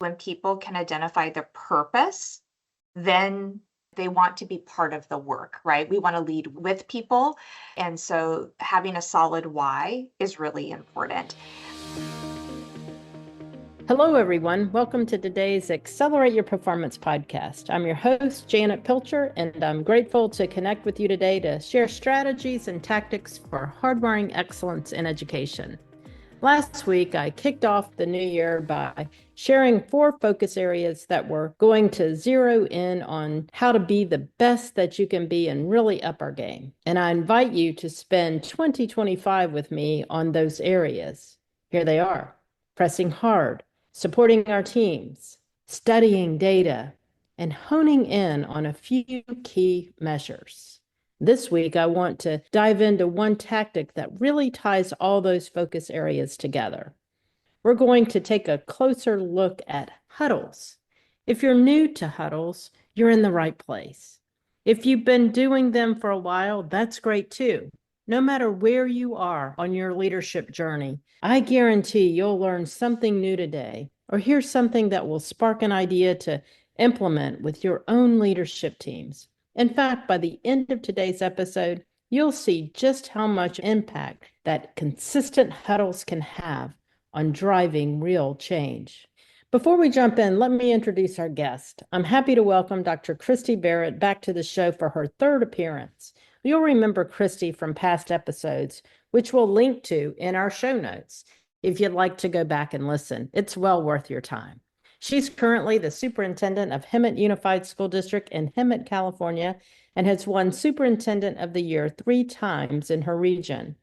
When people can identify the purpose, then they want to be part of the work, right? We want to lead with people. And so having a solid why is really important. Hello, everyone. Welcome to today's Accelerate Your Performance podcast. I'm your host, Janet Pilcher, and I'm grateful to connect with you today to share strategies and tactics for hardwiring excellence in education. Last week, I kicked off the new year by sharing 4 focus areas that were going to zero in on how to be the best that you can be and really up our game. And I invite you to spend 2025 with me on those areas. Here they are: pressing hard, supporting our teams, studying data, and honing in on a few key measures. This week, I want to dive into one tactic that really ties all those focus areas together. We're going to take a closer look at Huddles. If you're new to Huddles, you're in the right place. If you've been doing them for a while, that's great too. No matter where you are on your leadership journey, I guarantee you'll learn something new today or hear something that will spark an idea to implement with your own leadership teams. In fact, by the end of today's episode, you'll see just how much impact that consistent huddles can have on driving real change. Before we jump in, let me introduce our guest. I'm happy to welcome Dr. Christy Barrett back to the show for her 3rd appearance. You'll remember Christy from past episodes, which we'll link to in our show notes if you'd like to go back and listen. It's well worth your time. She's currently the superintendent of Hemet Unified School District in Hemet, California, and has won Superintendent of the Year 3 times in her region.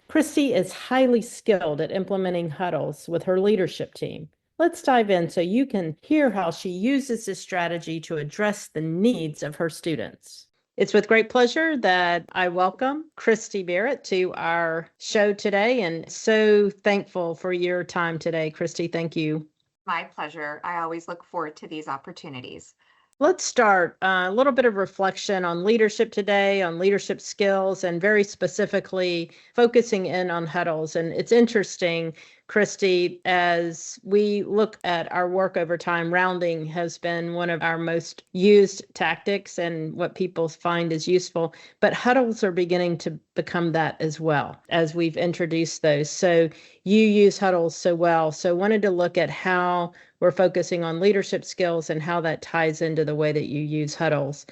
Christy is highly skilled at implementing huddles with her leadership team. Let's dive in so you can hear how she uses this strategy to address the needs of her students. It's with great pleasure that I welcome Christy Barrett to our show today, and so thankful for your time today, Christy. Thank you. My pleasure. I always look forward to these opportunities. Let's start a little bit of reflection on leadership today, on leadership skills, and very specifically focusing in on huddles. And it's interesting, Christy, as we look at our work over time, rounding has been one of our most used tactics and what people find is useful. But huddles are beginning to become that as well as we've introduced those. So you use huddles so well. So wanted to look at how we're focusing on leadership skills and how that ties into the way that you use huddles.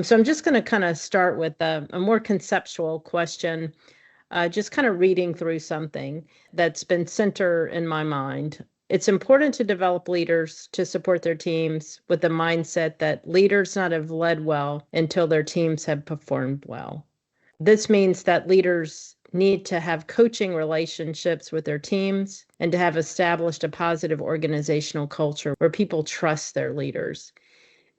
So I'm just going to kind of start with a more conceptual question, just kind of reading through something that's been center in my mind. It's important to develop leaders to support their teams with the mindset that leaders not have led well until their teams have performed well. This means that leaders need to have coaching relationships with their teams and to have established a positive organizational culture where people trust their leaders.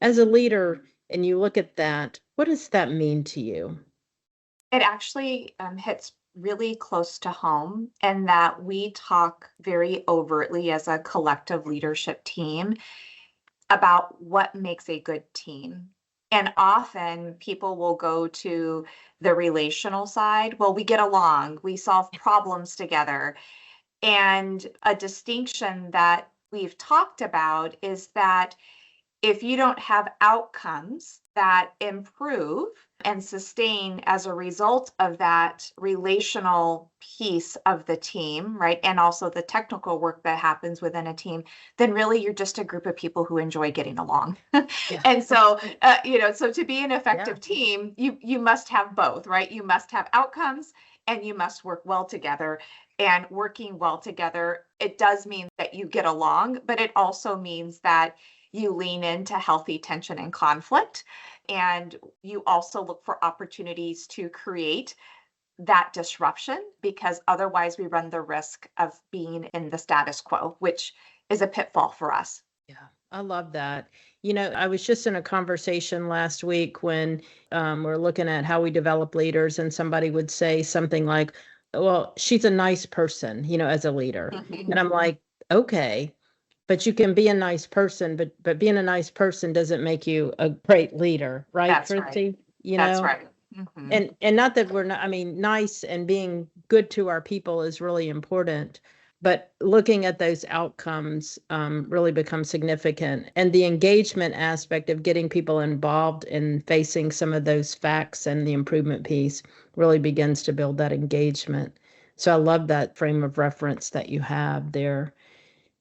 As a leader, and you look at that, what does that mean to you? It actually hits really close to home in that we talk very overtly as a collective leadership team about what makes a good team. And often people will go to the relational side. Well, we get along, we solve problems together. And a distinction that we've talked about is that if you don't have outcomes that improve and sustain as a result of that relational piece of the team, right, and also the technical work that happens within a team, then really you're just a group of people who enjoy getting along. And so, so to be an effective team, you must have both, right? You must have outcomes and you must work well together. And working well together, it does mean that you get along, but it also means that you lean into healthy tension and conflict. And you also look for opportunities to create that disruption, because otherwise we run the risk of being in the status quo, which is a pitfall for us. Yeah, I love that. I was just in a conversation last week when we're looking at how we develop leaders, and somebody would say something like, well, she's a nice person, as a leader. And I'm like, okay, but you can be a nice person, but being a nice person doesn't make you a great leader, right, That's Christy? Right. That's right. And not that we're not, nice and being good to our people is really important. but looking at those outcomes really becomes significant. And the engagement aspect of getting people involved in facing some of those facts and the improvement piece really begins to build that engagement. So I love that frame of reference that you have there.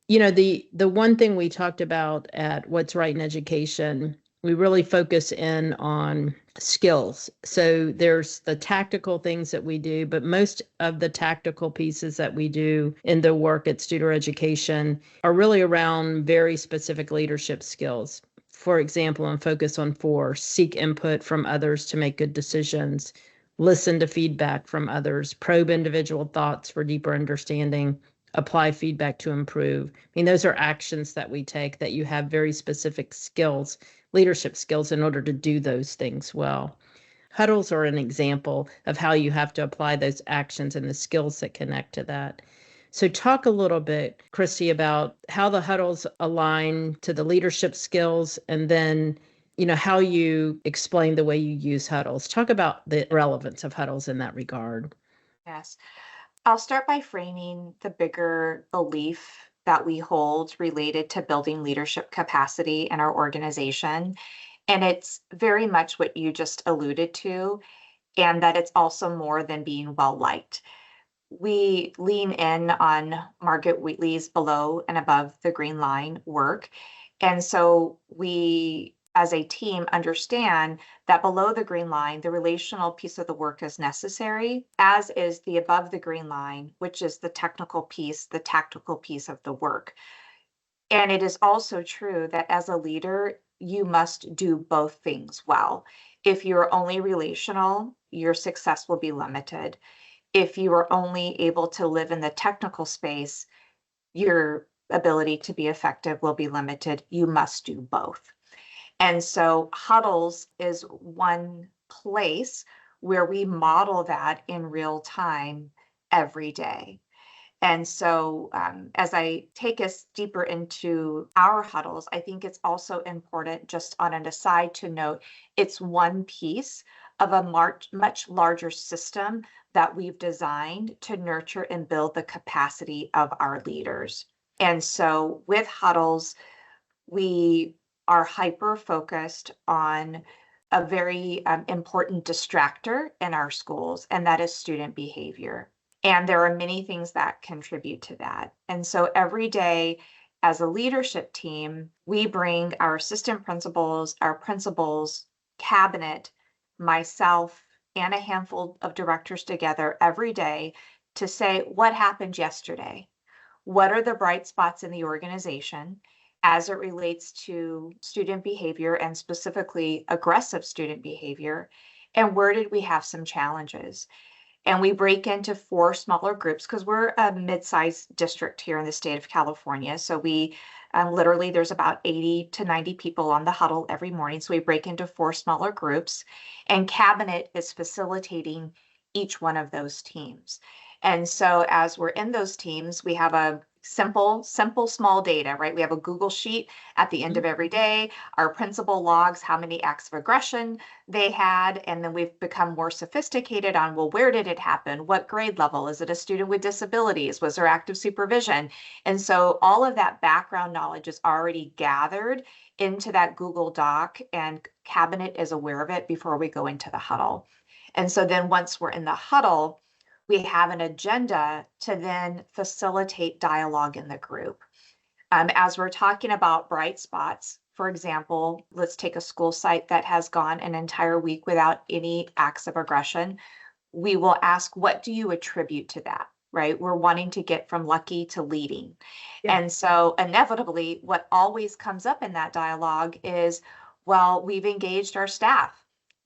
You know, the one thing we talked about at What's Right in Education, we really focus in on skills. So there's the tactical things that we do, but most of the tactical pieces that we do in the work at Studer Education are really around very specific leadership skills. For example, and focus on 4: seek input from others to make good decisions, listen to feedback from others, probe individual thoughts for deeper understanding, apply feedback to improve. I mean, those are actions that we take that you have very specific skills, leadership skills, in order to do those things well. Huddles are an example of how you have to apply those actions and the skills that connect to that. So talk a little bit, Christy, about how the huddles align to the leadership skills, and then, you know, how you explain the way you use huddles. Talk about the relevance of huddles in that regard. Yes. I'll start by framing the bigger belief that we hold related to building leadership capacity in our organization. And it's very much what you just alluded to, and that it's also more than being well liked. We lean in on Margaret Wheatley's below and above the green line work. And so we, as a team, understand that below the green line, the relational piece of the work is necessary, as is the above the green line, which is the technical piece, the tactical piece of the work. And it is also true that as a leader, you must do both things well. If you're only relational, your success will be limited. If you are only able to live in the technical space, your ability to be effective will be limited. You must do both. And so Huddles is one place where we model that in real time every day. And so as I take us deeper into our huddles, I think it's also important, just on an aside, to note it's one piece of a much larger system that we've designed to nurture and build the capacity of our leaders. And so with huddles, we are hyper focused on a very important distractor in our schools, and that is student behavior. And there are many things that contribute to that. And so every day as a leadership team, we bring our assistant principals, our principals, cabinet, myself, and a handful of directors together every day to say, what happened yesterday? What are the bright spots in the organization as it relates to student behavior, and specifically aggressive student behavior? And where did we have some challenges? And we break into 4 smaller groups because we're a mid-sized district here in the state of California. So we literally, there's about 80 to 90 people on the huddle every morning. So we break into 4 smaller groups, and cabinet is facilitating each one of those teams. And so as we're in those teams, we have a simple, small data, right? We have a Google sheet at the end of every day. Our principal logs how many acts of aggression they had. And then we've become more sophisticated on, well, where did it happen? What grade level? Is it a student with disabilities? Was there active supervision? And so all of that background knowledge is already gathered into that Google Doc, and cabinet is aware of it before we go into the huddle. And so then once we're in the huddle, we have an agenda to then facilitate dialogue in the group. As we're talking about bright spots, for example, let's take a school site that has gone an entire week without any acts of aggression. We will ask, what do you attribute to that, right? We're wanting to get from lucky to leading. Yeah. And so inevitably, what always comes up in that dialogue is, well, we've engaged our staff.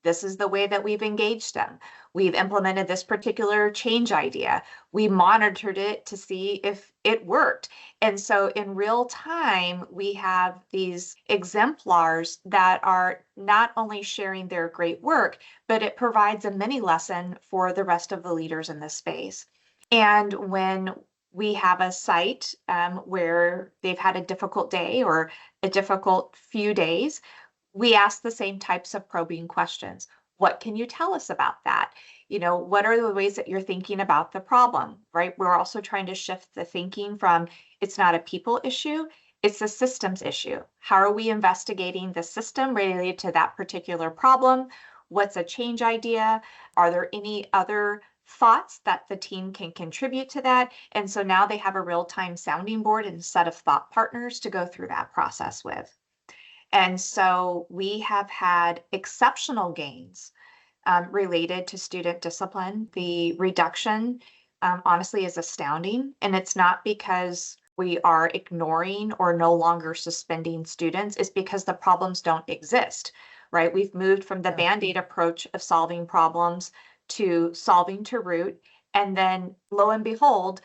This is the way that we've engaged them. We've implemented this particular change idea. We monitored it to see if it worked. And so in real time, we have these exemplars that are not only sharing their great work, but it provides a mini lesson for the rest of the leaders in this space. And when we have a site where they've had a difficult day or a difficult few days, we ask the same types of probing questions. What can you tell us about that? What are the ways that you're thinking about the problem, right? We're also trying to shift the thinking from it's not a people issue, it's a systems issue. How are we investigating the system related to that particular problem? What's a change idea? Are there any other thoughts that the team can contribute to that? And so now they have a real-time sounding board and set of thought partners to go through that process with. And so we have had exceptional gains related to student discipline. The reduction, honestly, is astounding. And it's not because we are ignoring or no longer suspending students, it's because the problems don't exist, right? We've moved from the Band-Aid approach of solving problems to solving to root. And then lo and behold,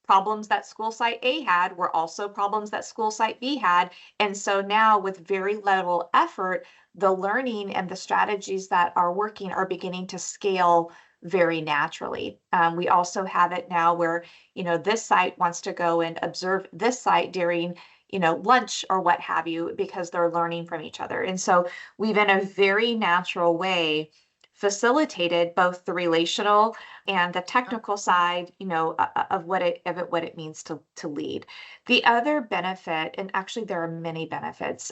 problems that school site A had were also problems that school site B had. And so now with very little effort, the learning and the strategies that are working are beginning to scale very naturally. We also have it now where, this site wants to go and observe this site during, lunch or what have you, because they're learning from each other. And so we've in a very natural way facilitated both the relational and the technical side, of what it means to lead. The other benefit, and actually there are many benefits,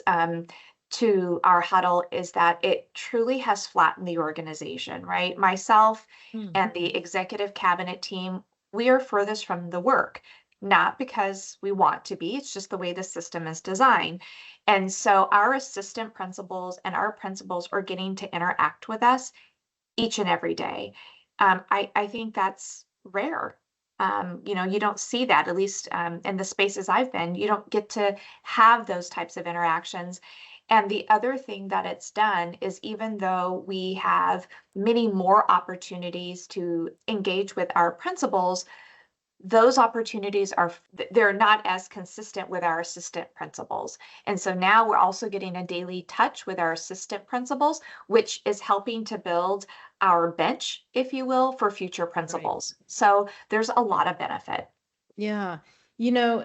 to our huddle is that it truly has flattened the organization, right? Myself and the executive cabinet team, we are furthest from the work, not because we want to be, it's just the way the system is designed. And so our assistant principals and our principals are getting to interact with us each and every day. I think that's rare. You don't see that, at least in the spaces I've been. You don't get to have those types of interactions. And the other thing that it's done is even though we have many more opportunities to engage with our principals, those opportunities they're not as consistent with our assistant principals. And so now we're also getting a daily touch with our assistant principals, which is helping to build our bench, if you will, for future principals. Right. So there's a lot of benefit. Yeah.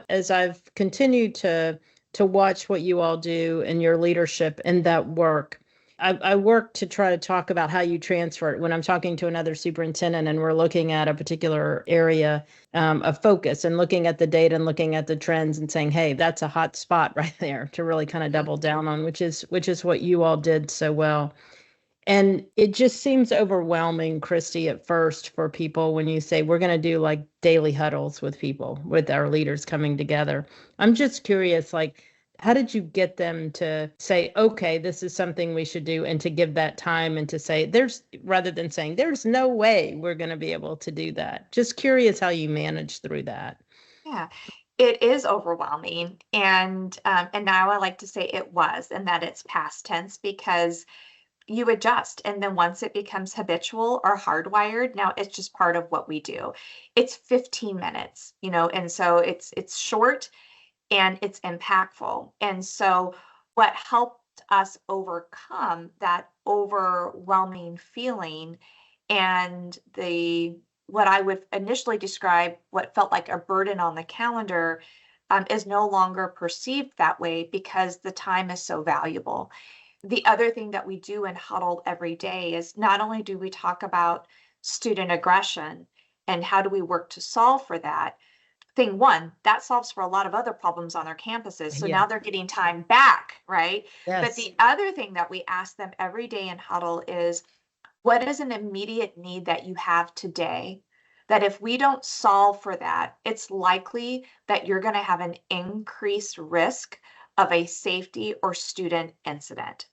As I've continued to watch what you all do and your leadership and that work, I work to try to talk about how you transfer it when I'm talking to another superintendent and we're looking at a particular area of focus and looking at the data and looking at the trends and saying, hey, that's a hot spot right there to really kind of double down on, which is what you all did so well. And it just seems overwhelming, Christy, at first for people when you say we're going to do like daily huddles with people, with our leaders coming together. I'm just curious, like, how did you get them to say, okay, this is something we should do, and to give that time and to say rather than saying there's no way we're going to be able to do that? Just curious how you manage through that. Yeah. It is overwhelming. And now I like to say it was, and that it's past tense, because you adjust. And then once it becomes habitual or hardwired, now it's just part of what we do. It's 15 minutes, and so it's short and it's impactful. And so what helped us overcome that overwhelming feeling and what I would initially describe what felt like a burden on the calendar is no longer perceived that way because the time is so valuable. The other thing that we do in Huddle every day is not only do we talk about student aggression and how do we work to solve for that, thing one, that solves for a lot of other problems on their campuses. So now they're getting time back, right? Yes. But the other thing that we ask them every day in Huddle is, what is an immediate need that you have today? That if we don't solve for that, it's likely that you're going to have an increased risk of a safety or student incident.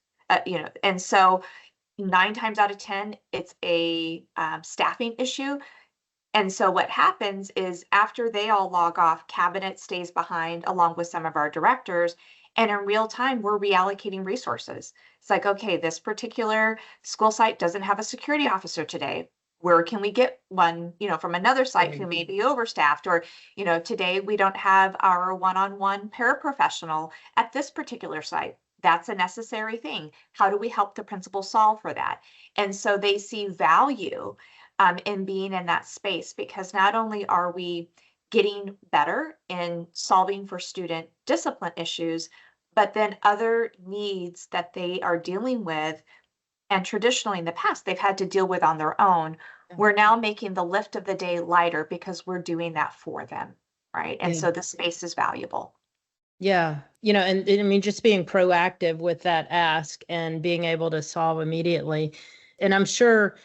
And so 9 times out of 10, it's a staffing issue. And so what happens is after they all log off, cabinet stays behind along with some of our directors. And in real time, we're reallocating resources. It's like, okay, this particular school site doesn't have a security officer today. Where can we get one, from another site who may be overstaffed? Or, today we don't have our one-on-one paraprofessional at this particular site. That's a necessary thing. How do we help the principal solve for that? And so they see value in being in that space, because not only are we getting better in solving for student discipline issues, but then other needs that they are dealing with and traditionally in the past they've had to deal with on their own. We're now making the lift of the day lighter because we're doing that for them, right? And so the space is valuable. Yeah. And I mean, just being proactive with that ask and being able to solve immediately. And I'm sure,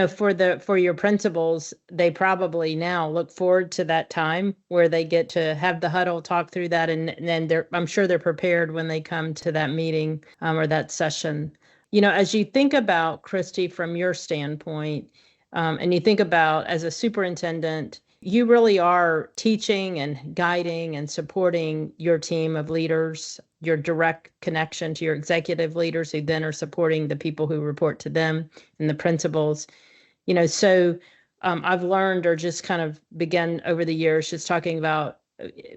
for your principals, they probably now look forward to that time where they get to have the huddle, talk through that, and then I'm sure they're prepared when they come to that meeting, or that session. As you think about, Christy, from your standpoint, and you think about as a superintendent, you really are teaching and guiding and supporting your team of leaders, your direct connection to your executive leaders who then are supporting the people who report to them and the principals. So I've learned, or just kind of began over the years, just talking about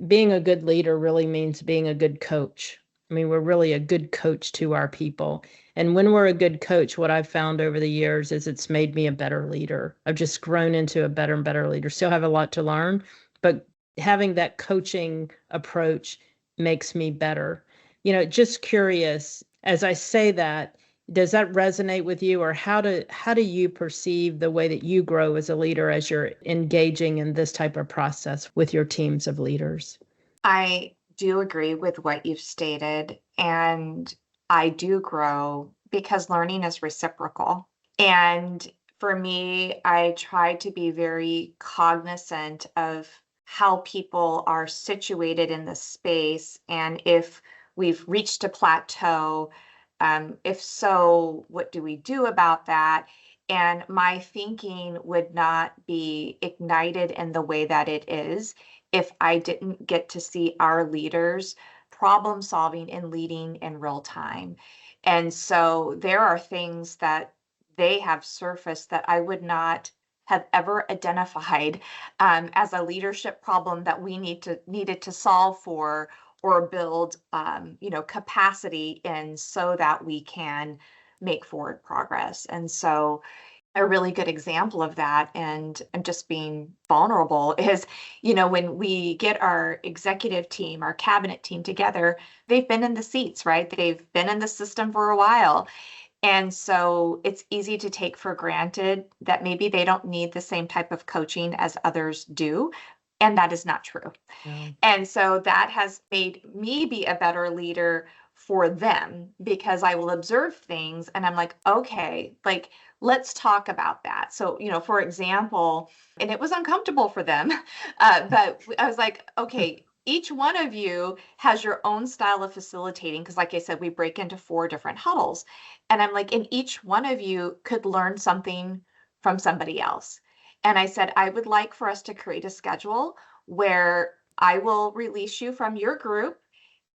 being a good leader really means being a good coach. I mean, we're really a good coach to our people. And when we're a good coach, what I've found over the years is it's made me a better leader. I've just grown into a better and better leader. Still have a lot to learn, but having that coaching approach makes me better. Just curious, as I say that, does that resonate with you, or how do you perceive the way that you grow as a leader as you're engaging in this type of process with your teams of leaders? I do agree with what you've stated, and I do grow because learning is reciprocal. And for me, I try to be very cognizant of how people are situated in the space, and if we've reached a plateau. If so, what do we do about that? And my thinking would not be ignited in the way that it is if I didn't get to see our leaders problem solving and leading in real time. And so there are things that they have surfaced that I would not have ever identified as a leadership problem that we needed to solve for or build capacity in so that we can make forward progress. And so a really good example of that, and just being vulnerable, is when we get our executive team, our cabinet team together, they've been in the seats, right? They've been in the system for a while. And so it's easy to take for granted that maybe they don't need the same type of coaching as others do. And that is not true. Yeah. And so that has made me be a better leader for them, because I will observe things and I'm like, okay, like, let's talk about that. So, for example, and it was uncomfortable for them, but I was like, okay, each one of you has your own style of facilitating. Because like I said, we break into 4 different huddles. And I'm like, and each one of you could learn something from somebody else. And I said, I would like for us to create a schedule where I will release you from your group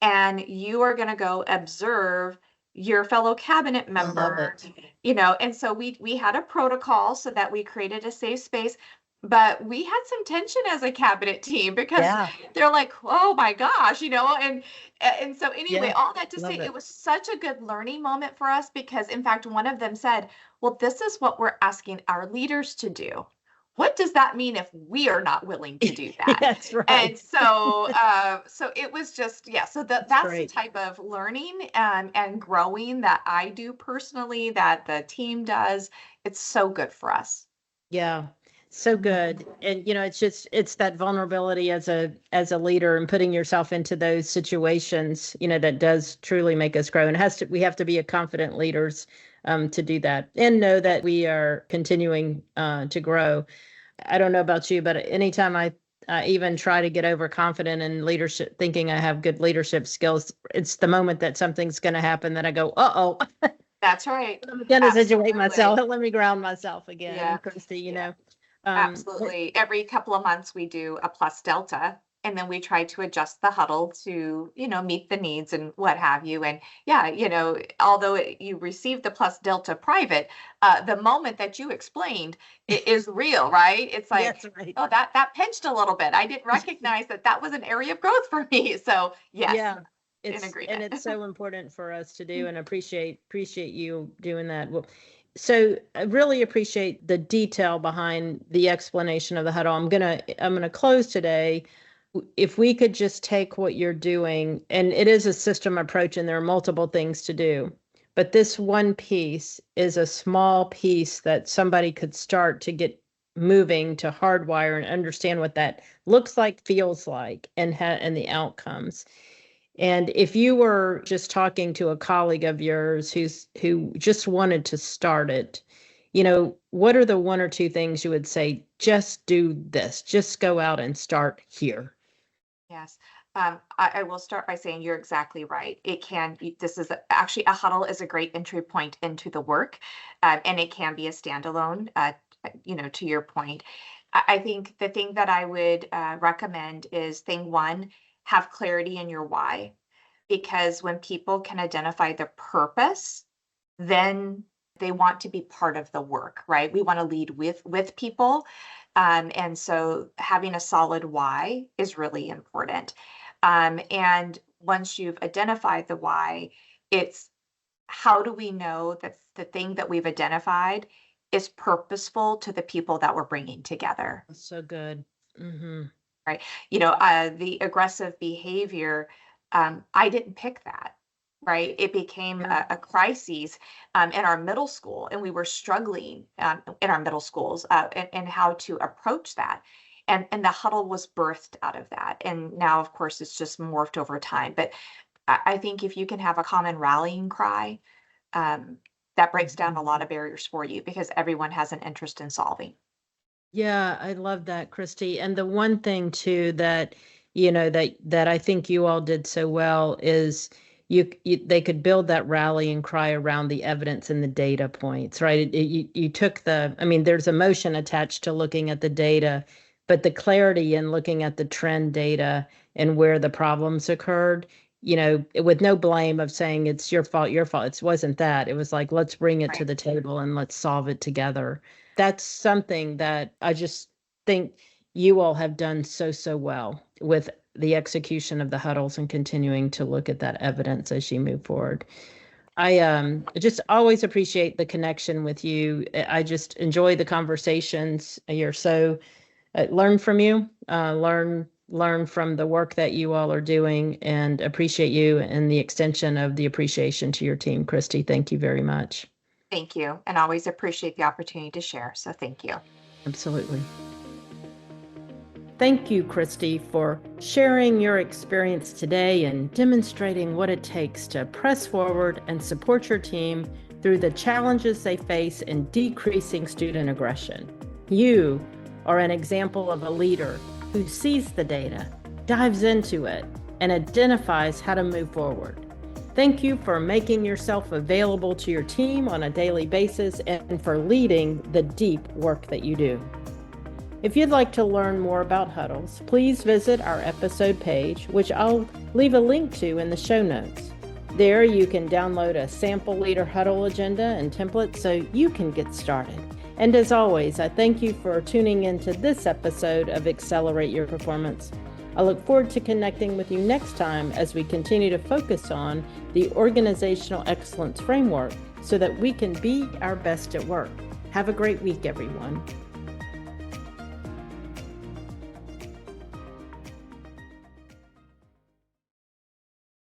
and you are going to go observe your fellow cabinet member, and so we had a protocol so that we created a safe space. But we had some tension as a cabinet team because they're like, oh my gosh, and so anyway, all that to say, it was such a good learning moment for us, because in fact, one of them said, well, this is what we're asking our leaders to do. What does that mean if we are not willing to do that? That's right. And so, so it was just, so that's the type of learning and growing that I do personally, that the team does. It's so good for us. Yeah, so good. And, it's that vulnerability as a leader and putting yourself into those situations, that does truly make us grow. And we have to be a confident leaders to do that and know that we are continuing to grow. I don't know about you, but anytime I even try to get overconfident in leadership, thinking I have good leadership skills, it's the moment that something's going to happen that I go, uh-oh. That's right. I'm going to situate myself. Let me ground myself again, Christy, Absolutely. Every couple of months we do a plus delta, and then we try to adjust the huddle to, meet the needs and what have you. And although you receive the plus delta private, the moment that you explained it is real, right? It's like, oh, that pinched a little bit. I didn't recognize that was an area of growth for me. So yes. And it's so important for us to do, and appreciate you doing that. Well, so I really appreciate the detail behind the explanation of the huddle. I'm gonna close today. If we could just take what you're doing, and it is a system approach and there are multiple things to do, but this one piece is a small piece that somebody could start to get moving to hardwire and understand what that looks like, feels like, and the outcomes. And if you were just talking to a colleague of yours who just wanted to start it, what are the one or two things you would say, just do this, just go out and start here? Yes. I will start by saying you're exactly right. This is actually a huddle is a great entry point into the work, and it can be a standalone, to your point. I think the thing that I would recommend is thing one, have clarity in your why, because when people can identify the purpose, then they want to be part of the work, right? We want to lead with people. And so having a solid why is really important. And once you've identified the why, it's how do we know that the thing that we've identified is purposeful to the people that we're bringing together? That's so good. Mm-hmm. Right. The aggressive behavior, I didn't pick that. Right. It became a crisis in our middle school, and we were struggling in our middle schools and how to approach that. And the huddle was birthed out of that. And now, of course, it's just morphed over time. But I think if you can have a common rallying cry, that breaks down a lot of barriers for you because everyone has an interest in solving. Yeah, I love that, Christy. And the one thing too that that I think you all did so well is they could build that rallying cry around the evidence and the data points, right? You took there's emotion attached to looking at the data, but the clarity in looking at the trend data and where the problems occurred, with no blame of saying it's your fault, your fault. It wasn't that. It was like, let's bring it to the table and let's solve it together. That's something that I just think you all have done so well with the execution of the huddles and continuing to look at that evidence as you move forward. I just always appreciate the connection with you. I just enjoy the conversations. You're so learn from you, learn from the work that you all are doing, and appreciate you and the extension of the appreciation to your team. Christy, thank you very much. Thank you, and always appreciate the opportunity to share. So thank you. Absolutely. Thank you, Christy, for sharing your experience today and demonstrating what it takes to press forward and support your team through the challenges they face in decreasing student aggression. You are an example of a leader who sees the data, dives into it, and identifies how to move forward. Thank you for making yourself available to your team on a daily basis and for leading the deep work that you do. If you'd like to learn more about Huddles, please visit our episode page, which I'll leave a link to in the show notes. There you can download a sample leader huddle agenda and template so you can get started. And as always, I thank you for tuning into this episode of Accelerate Your Performance. I look forward to connecting with you next time as we continue to focus on the organizational excellence framework so that we can be our best at work. Have a great week, everyone.